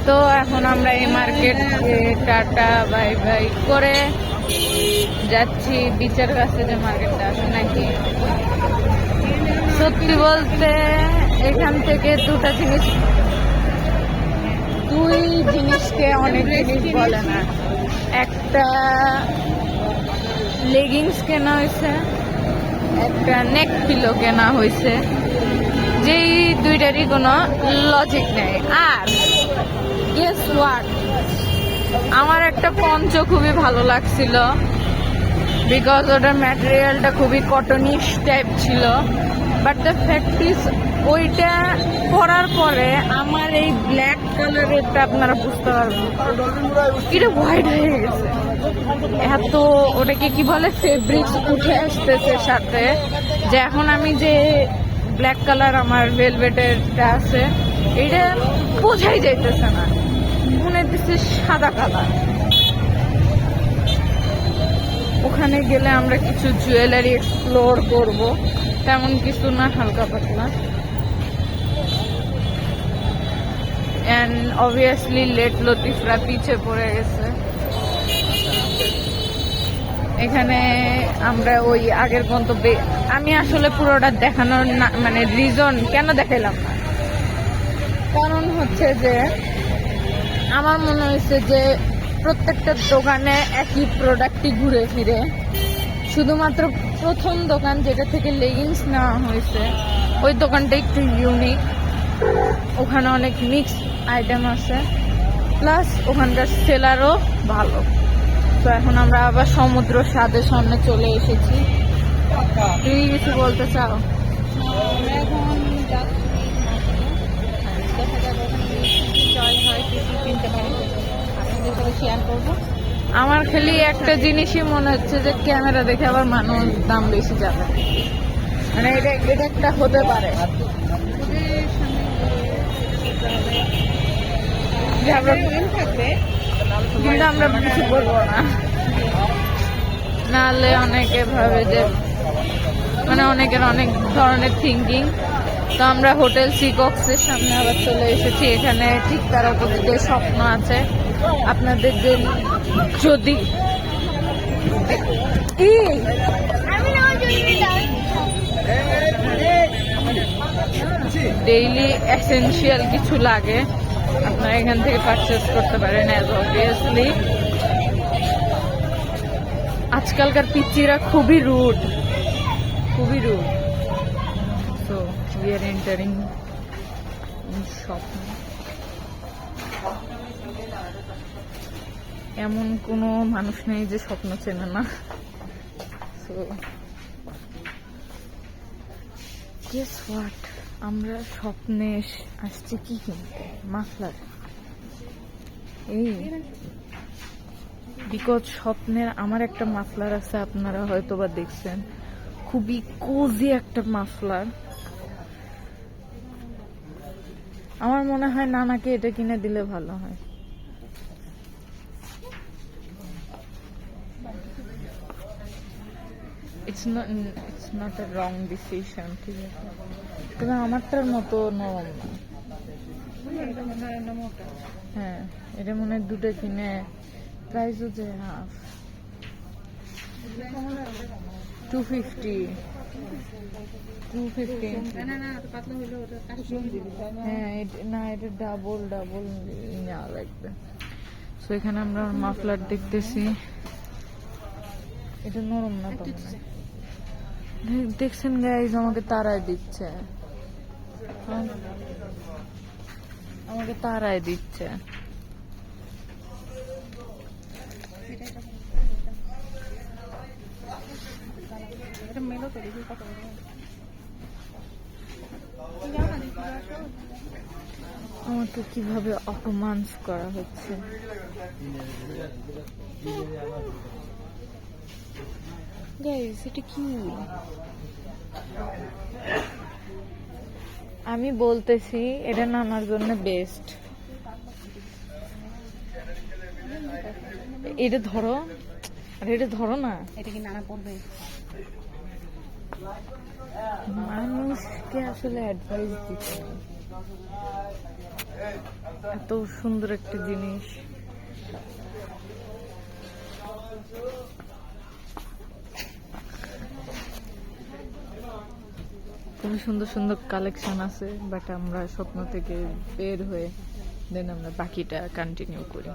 তো এখন আমরা এই মার্কেট টাটা বাই বাই করে যাচ্ছি বিচের কাছে, যে মার্কেটটা আছে নাকি। সত্যি বলতে এখান থেকে দুই জিনিসকে অনেক জিনিস বলে না। একটা লেগিংস কেনা হয়েছে, একটা নেক পিলো কেনা হয়েছে, যেই দুইটারই কোনো লজিক নেই। আর গেস হোয়াট, আমার একটা পঞ্চ খুবই ভালো লাগছিল, বিকজ ওটার ম্যাটেরিয়ালটা খুবই কটনিশ টাইপ ছিল। বাট দ্য ফ্যাক্ট ইজ ওইটা পরার পরে আমার এই ব্ল্যাক কালারেরটা আপনারা বুঝতে পারবেন এটা হোয়াইট হয়ে গেছে। এত ওটাকে কি বলে ফেব্রিক্স উঠে আসতেছে সাথে, যে এখন আমি যে ব্ল্যাক কালার আমার ভেলভেটেরটা আছে এটা বোঝাই যাইতেছে না, মনে হচ্ছে সাদা কালার। ওখানে গেলে আমরা কিছু জুয়েলারি এক্সপ্লোর করব, তেমন কিছু না, হালকা পাতলা। অ্যান্ড অবভিয়াসলি লেট লতিফরা পিছে পড়ে গেছে। এখানে আমরা ওই আগের গন্তব্যে, আমি আসলে পুরোটা দেখানোর না, মানে রিজন কেন দেখাইলাম না, কারণ হচ্ছে যে আমার মনে হয়েছে যে প্রত্যেকটা দোকানে একই প্রোডাক্টই ঘুরে ফিরে, শুধুমাত্র প্রথম দোকান যেটা থেকে লেগিংস নেওয়া হয়েছে ওই দোকানটা একটু ইউনিক, ওখানে অনেক মিক্স আইটেম আছে, প্লাস ওখানকার সেলারও ভালো। তো এখন আমরা আবার সমুদ্র স্বাদের সামনে চলে এসেছি। তুমি কিছু বলতে চাও? আমার খালি একটা জিনিসই মনে হচ্ছে যে ক্যামেরা দেখে আবার মানুষ দাম বেশি যাবে, মানে এটা একটা হতে পারে যে আমরা থাকবে, কিন্তু আমরা কিছু বলবো না, নাহলে অনেকে ভাবে যে, মানে অনেকের অনেক ধরনের থিঙ্কিং। তো আমরা হোটেল সিকক্সের সামনে আবার চলে এসেছি। এখানে ঠিক তার অপোজিটে স্বপ্ন আছে। আপনাদের যদি ডেইলি এসেনশিয়াল কিছু লাগে আপনারা এখান থেকে পারচেস করতে পারেন। অ্যাজ অবভিয়াসলি আজকালকার পিচ্চিরা খুবই rude. So we are entering স্বপ্ন। এমন কোনো মানুষ নেই যে স্বপ্ন চেনে না। সো গেস হোয়াট, আমরা স্বপ্নে আসছি কি কিনতে? মাফলার। এই বিকজ স্বপ্নের আমার একটা মাফলার আছে, আপনারা হয়তো বা দেখছেন, খুবই কোজি একটা মাফলার। আমার মনে হয় নানাকে এটা কিনে দিলে ভালো হয়। It's not a wrong decision, ঠিক আছে, তবে আমারটার মতো নরম না। হ্যাঁ, এটা মনে হয় দুটো কিনে প্রাইসও যে হাফ, 250। হ্যাঁ না, এটা ডাবল নেওয়া লাগবে। সো এখানে আমরা মাফলার দেখতেছি, এটা নরম না তো, দেখছেন গাইজ, আমাকে তারাই দিচ্ছে, আমাকে কিভাবে অপমান করা হচ্ছে। গাইস এটা কি? আমি বলতেছি এটা নানার জন্য বেস্ট। এটা ধরো, আর এটা ধরো না, এটা কি নানা পড়বে? মানুষকে আসলে অ্যাডভাইস দিতে, এত সুন্দর একটা জিনিস। খুবই সুন্দর সুন্দর কালেকশন আছে, বাট আমরা স্বপ্ন থেকে বের হয়ে দেন আমরা বাকিটা কন্টিনিউ করি।